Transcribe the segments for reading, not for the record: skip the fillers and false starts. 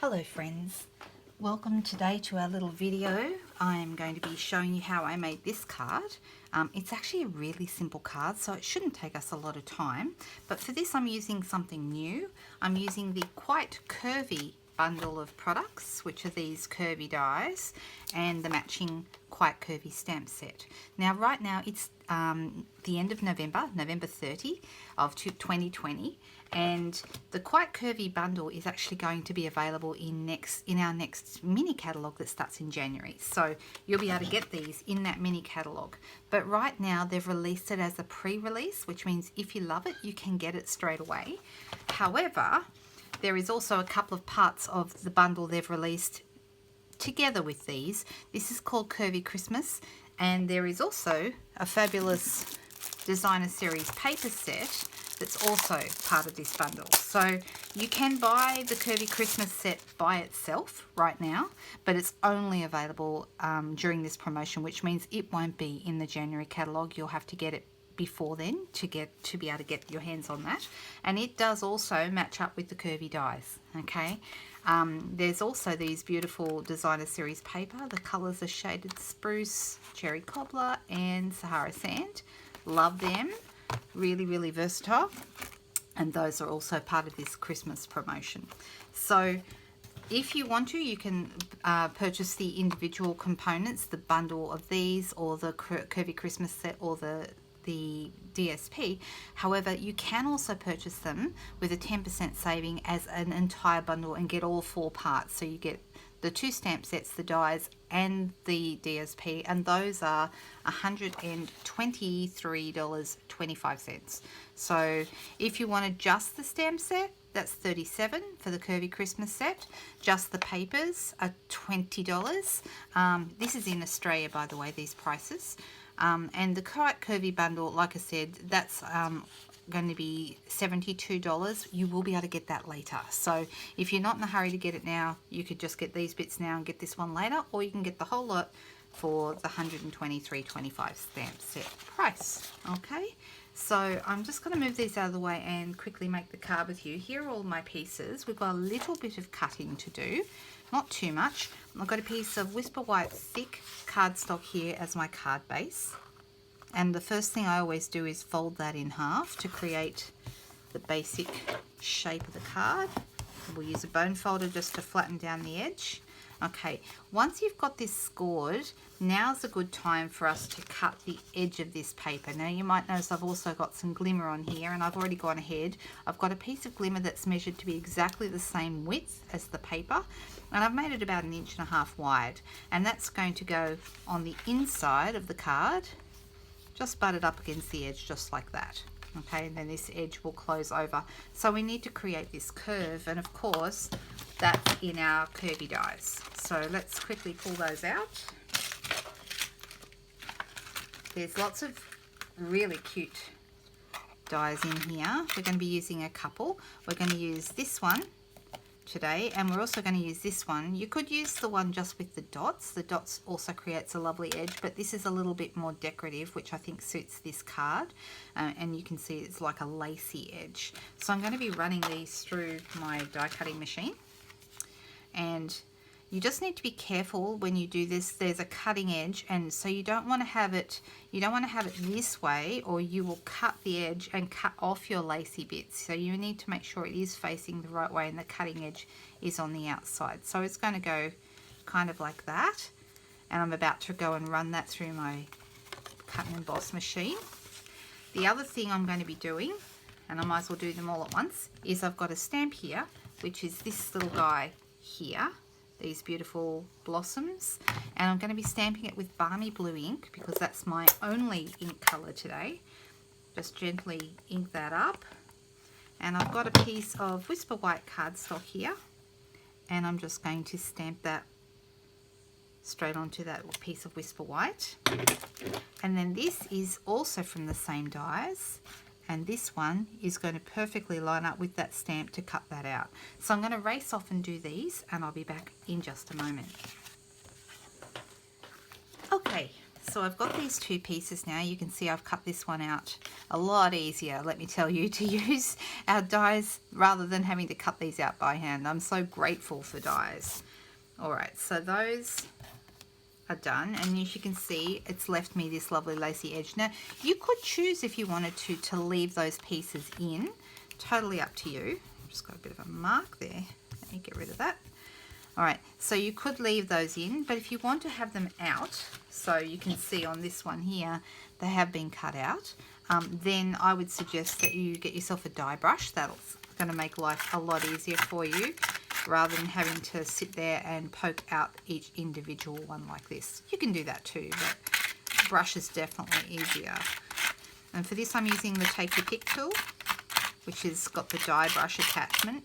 Hello friends, welcome today to our little video. I am going to be showing you how I made this card. It's actually a really simple card, so it shouldn't take us a lot of time, but for this I'm using something new. I'm using the Quite Curvy bundle of products, which are these Curvy Dies, and the matching Quite Curvy stamp set. Now right now it's the end of November 30 of 2020, and the Quite Curvy bundle is actually going to be available in our next mini catalogue that starts in January. So you'll be able to get these in that mini catalogue. But right now they've released it as a pre-release, which means if you love it, you can get it straight away. However, there is also a couple of parts of the bundle they've released together with these. This is called Curvy Christmas, and there is also a fabulous designer series paper set that's also part of this bundle. So you can buy the Curvy Christmas set by itself right now, but it's only available during this promotion, which means it won't be in the January catalogue. You'll have to get it before then to be able to get your hands on that. And it does also match up with the Curvy Dies, okay? There's also these beautiful designer series paper. The colours are shaded spruce, cherry cobbler and Sahara sand. Love them. Really, really versatile. And those are also part of this Christmas promotion. So if you want to, you can purchase the individual components, the bundle of these, or the Curvy Christmas set, or the DSP. However, you can also purchase them with a 10% saving as an entire bundle and get all 4 parts. So you get the 2 stamp sets, the dies and the DSP, and those are $123.25. So if you wanted just the stamp set, that's $37 for the Curvy Christmas set. Just the papers are $20. This is in Australia, by the way, these prices. And the Quite Curvy bundle, like I said, that's going to be $72. You will be able to get that later. So if you're not in a hurry to get it now, you could just get these bits now and get this one later, or you can get the whole lot for the $123.25 stamp set price. Okay, so I'm just going to move these out of the way and quickly make the card with you. Here are all my pieces. We've got a little bit of cutting to do, not too much. I've got a piece of Whisper White thick cardstock here as my card base. And the first thing I always do is fold that in half to create the basic shape of the card. We'll use a bone folder just to flatten down the edge. Okay, once you've got this scored, now's a good time for us to cut the edge of this paper. Now you might notice I've also got some glimmer on here, and I've already gone ahead. I've got a piece of glimmer that's measured to be exactly the same width as the paper, and I've made it about 1.5 inches wide, and that's going to go on the inside of the card, just butt it up against the edge just like that. Okay, and then this edge will close over. So we need to create this curve, and of course that's in our Curvy Dies. So let's quickly pull those out. There's lots of really cute dies in here. We're going to be using a couple. We're going to use this one today, and we're also going to use this one. You could use the one just with the dots. The dots also creates a lovely edge, but this is a little bit more decorative, which I think suits this card, and you can see it's like a lacy edge. So I'm going to be running these through my die cutting machine, and you just need to be careful when you do this. There's a cutting edge, and so you don't want to have it this way, or you will cut the edge and cut off your lacy bits. So you need to make sure it is facing the right way and the cutting edge is on the outside. So it's going to go kind of like that, and I'm about to go and run that through my cut and emboss machine. The other thing I'm going to be doing, and I might as well do them all at once, is I've got a stamp here, which is this little guy here, these beautiful blossoms, and I'm going to be stamping it with Balmy Blue ink because that's my only ink color today. Just gently ink that up, and I've got a piece of Whisper White cardstock here, and I'm just going to stamp that straight onto that piece of Whisper White. And then this is also from the same dies, and this one is going to perfectly line up with that stamp to cut that out. So I'm going to race off and do these, and I'll be back in just a moment. Okay, so so I've got these two pieces now. You can see I've cut this one out a lot easier, let me tell you, to use our dies rather than having to cut these out by hand. I'm so grateful for dies. Alright, so those are done, and as you can see, it's left me this lovely lacy edge. Now, you could choose if you wanted to leave those pieces in. Totally up to you. Just got a bit of a mark there. Let me get rid of that. Alright, so you could leave those in, but if you want to have them out, so you can see on this one here, they have been cut out, then I would suggest that you get yourself a die brush. That's going to make life a lot easier for you, rather than having to sit there and poke out each individual one like this. You can do that too, but brush is definitely easier. And for this I'm using the Take Your Pick tool, which has got the die brush attachment.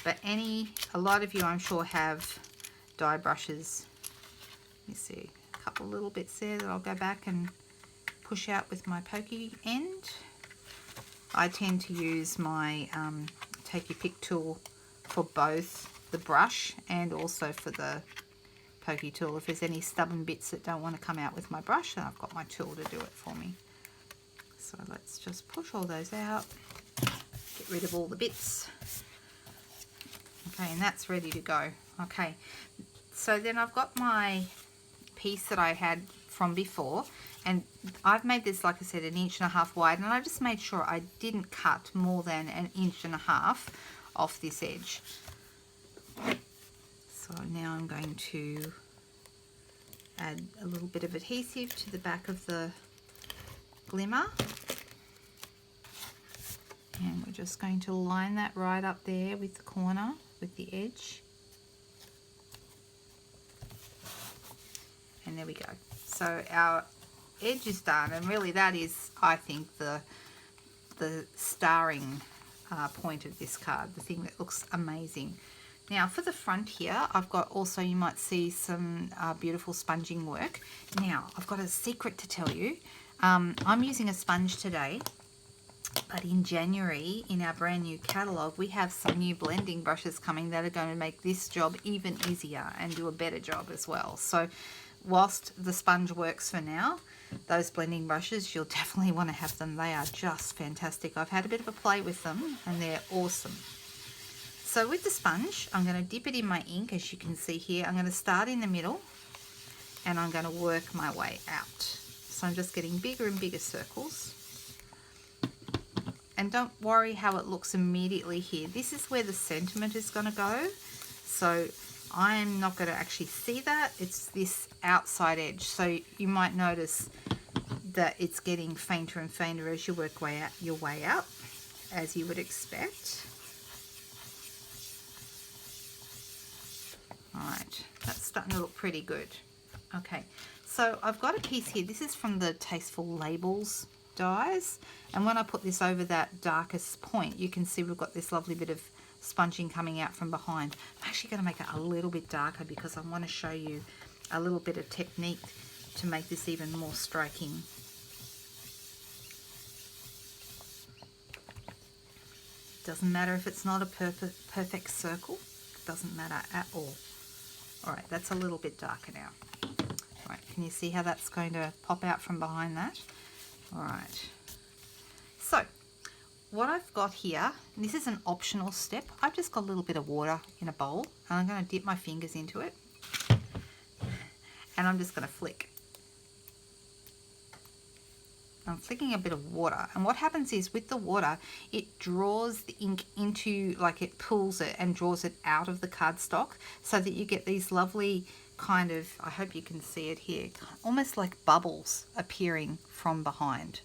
But a lot of you I'm sure have die brushes. Let me see, a couple little bits there that I'll go back and push out with my pokey end. I tend to use my Take Your Pick tool for both the brush and also for the pokey tool. If there's any stubborn bits that don't want to come out with my brush, then I've got my tool to do it for me. So let's just push all those out, get rid of all the bits. Okay, and that's ready to go. Okay, so then I've got my piece that I had from before, and I've made this, like I said, 1.5 inches wide, and I just made sure I didn't cut more than 1.5 inches off this edge. So now I'm going to add a little bit of adhesive to the back of the glimmer, and we're just going to line that right up there with the corner, with the edge, and there we go. So our edge is done, and really that is, I think, the starring point of this card, the thing that looks amazing. Now for the front here, I've got also, you might see some beautiful sponging work. Now I've got a secret to tell you. I'm using a sponge today, but in January, in our brand new catalogue, we have some new blending brushes coming that are going to make this job even easier and do a better job as well. So whilst the sponge works for now, those blending brushes, you'll definitely want to have them. They are just fantastic. I've had a bit of a play with them and they're awesome. So with the sponge, I'm going to dip it in my ink, as you can see here. I'm going to start in the middle and I'm going to work my way out. So I'm just getting bigger and bigger circles. And don't worry how it looks immediately here. This is where the sentiment is going to go. So I'm not going to actually see that. It's this outside edge. So you might notice that it's getting fainter and fainter as you work your way out, as you would expect. Alright, that's starting to look pretty good. Okay, so I've got a piece here. This is from the Tasteful Labels dies, and when I put this over that darkest point, you can see we've got this lovely bit of sponging coming out from behind. I'm actually going to make it a little bit darker because I want to show you a little bit of technique to make this even more striking. Doesn't matter if it's not a perfect circle, it doesn't matter at all. Alright, that's a little bit darker now. Alright, can you see how that's going to pop out from behind that? Alright, so what I've got here, this is an optional step. I've just got a little bit of water in a bowl, and I'm going to dip my fingers into it, and I'm just going to flick. I'm flicking a bit of water, and what happens is with the water, it draws the ink into, like it pulls it and draws it out of the cardstock, so that you get these lovely kind of, I hope you can see it here, almost like bubbles appearing from behind.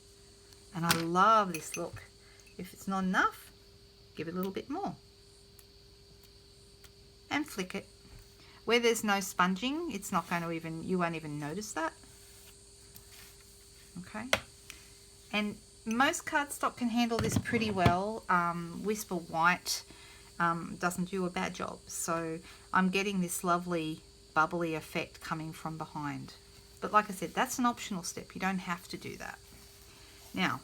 And I love this look. If it's not enough, give it a little bit more. And flick it. Where there's no sponging, it's not going to even, you won't even notice that. Okay. And most cardstock can handle this pretty well. Whisper White doesn't do a bad job. So I'm getting this lovely bubbly effect coming from behind. But like I said, that's an optional step. You don't have to do that. Now,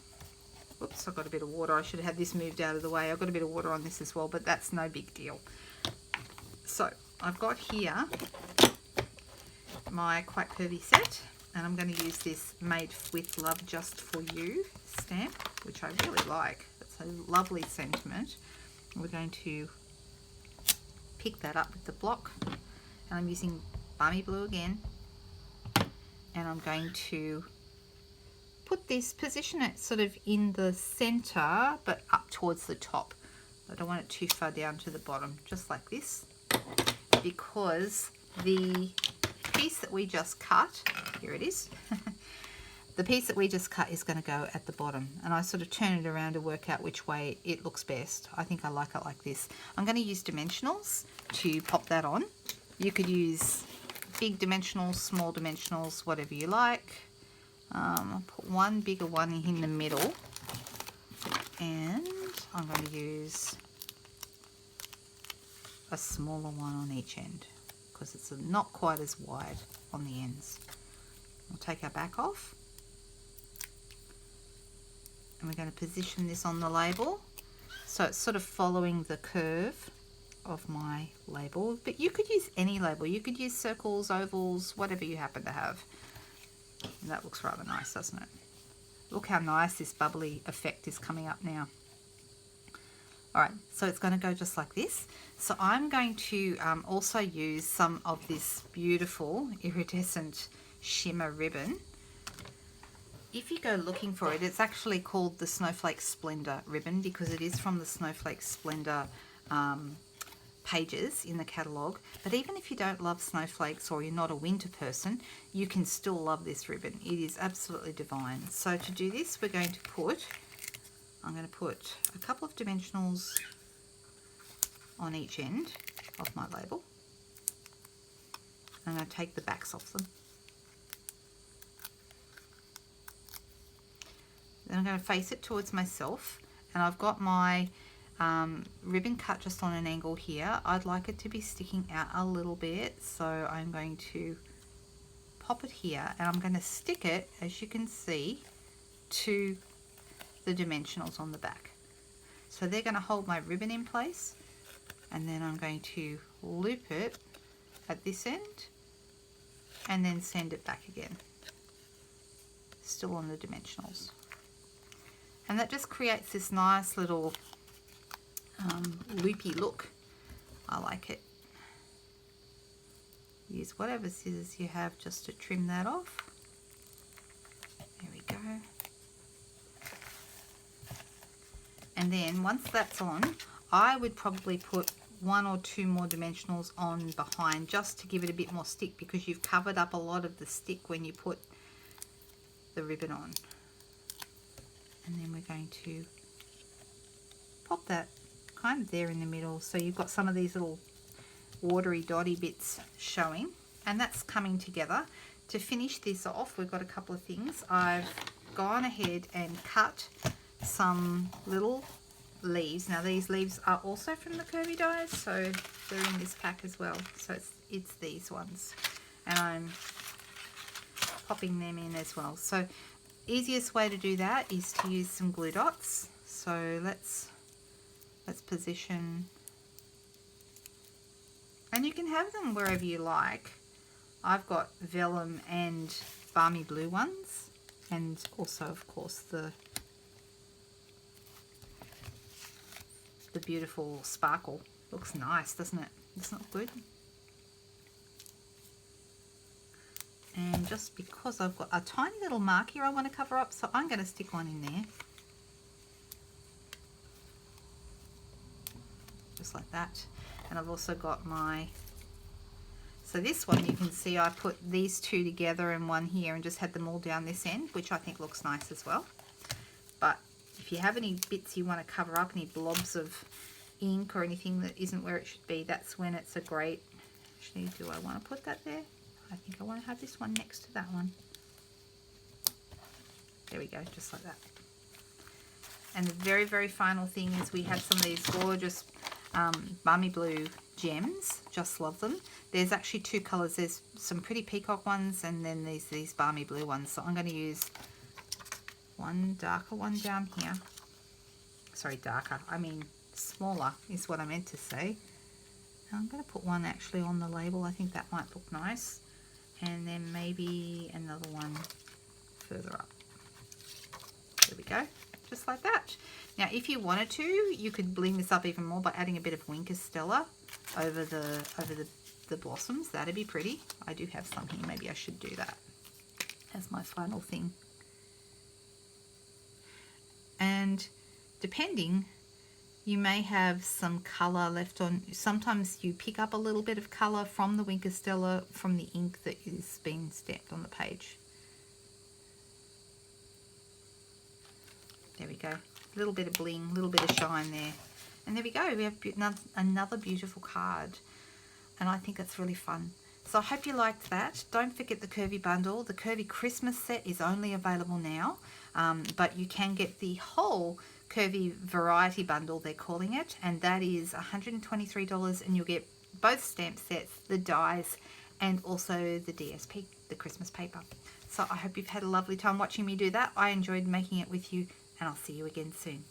whoops, I've got a bit of water. I should have had this moved out of the way. I've got a bit of water on this as well, but that's no big deal. So I've got here my Quite Curvy set. And I'm going to use this Made with Love Just For You stamp, which I really like. It's a lovely sentiment. We're going to pick that up with the block. And I'm using Balmy Blue again. And I'm going to put this, position it sort of in the center, but up towards the top. I don't want it too far down to the bottom, just like this. Because the piece that we just cut, here it is, the piece that we just cut is going to go at the bottom, and I sort of turn it around to work out which way it looks best. I think I like it like this. I'm going to use dimensionals to pop that on. You could use big dimensionals, small dimensionals, whatever you like. I'll put one bigger one in the middle, and I'm going to use a smaller one on each end, because it's not quite as wide on the ends. We'll take our back off, and we're going to position this on the label so it's sort of following the curve of my label. But you could use any label. You could use circles, ovals, whatever you happen to have. And that looks rather nice, doesn't it? Look how nice this bubbly effect is coming up now. Alright, so it's going to go just like this. So I'm going to also use some of this beautiful iridescent shimmer ribbon. If you go looking for it, it's actually called the Snowflake Splendor ribbon, because it is from the Snowflake Splendor pages in the catalogue. But even if you don't love snowflakes, or you're not a winter person, you can still love this ribbon. It is absolutely divine. So to do this, we're going to put, I'm going to put a couple of dimensionals on each end of my label. I'm going to take the backs off them. Then I'm going to face it towards myself, and I've got my ribbon cut just on an angle here. I'd like it to be sticking out a little bit, so I'm going to pop it here, and I'm going to stick it, as you can see, to the dimensionals on the back. So they're going to hold my ribbon in place, and then I'm going to loop it at this end and then send it back again, still on the dimensionals. And that just creates this nice little loopy look. I like it. Use whatever scissors you have just to trim that off. There we go. And then once that's on, I would probably put 1 or 2 more dimensionals on behind, just to give it a bit more stick, because you've covered up a lot of the stick when you put the ribbon on. And then we're going to pop that kind of there in the middle, so you've got some of these little watery dotty bits showing, and that's coming together. To finish this off, we've got a couple of things. I've gone ahead and cut some little leaves. Now these leaves are also from the Curvy Dies, so they're in this pack as well. So it's these ones, and I'm popping them in as well. So easiest way to do that is to use some glue dots. So let's position, and you can have them wherever you like. I've got vellum and balmy blue ones, and also of course the beautiful sparkle. Looks nice, doesn't it? It's not good. And just because I've got a tiny little mark here I want to cover up, so I'm going to stick one in there. Just like that. And I've also got my, so this one you can see I put these two together and one here and just had them all down this end, which I think looks nice as well. But if you have any bits you want to cover up, any blobs of ink or anything that isn't where it should be, that's when it's a great, actually, do I want to put that there? I think I want to have this one next to that one. There we go, just like that. And the very, very final thing is we have some of these gorgeous balmy blue gems. Just love them. There's actually 2 colours. There's some pretty peacock ones, and then there's these balmy blue ones. So I'm going to use one darker one down here. Sorry, darker. I mean smaller is what I meant to say. And I'm going to put one actually on the label. I think that might look nice. and then maybe another one further up. There we go, just like that. Now if you wanted to, you could bling this up even more by adding a bit of Winker Stella over the blossoms. That'd be pretty. I do have some here, maybe I should do that as my final thing. And depending, you may have some colour left on. Sometimes you pick up a little bit of colour from the Winker Stella from the ink that is being stamped on the page. There we go. A little bit of bling, a little bit of shine there. And there we go. We have another beautiful card. And I think it's really fun. So I hope you liked that. Don't forget the Curvy bundle. The Curvy Christmas set is only available now. But you can get the whole Curvy variety bundle, they're calling it. And that is $123. And you'll get both stamp sets, the dies, and also the DSP, the Christmas paper. So I hope you've had a lovely time watching me do that. I enjoyed making it with you. And I'll see you again soon.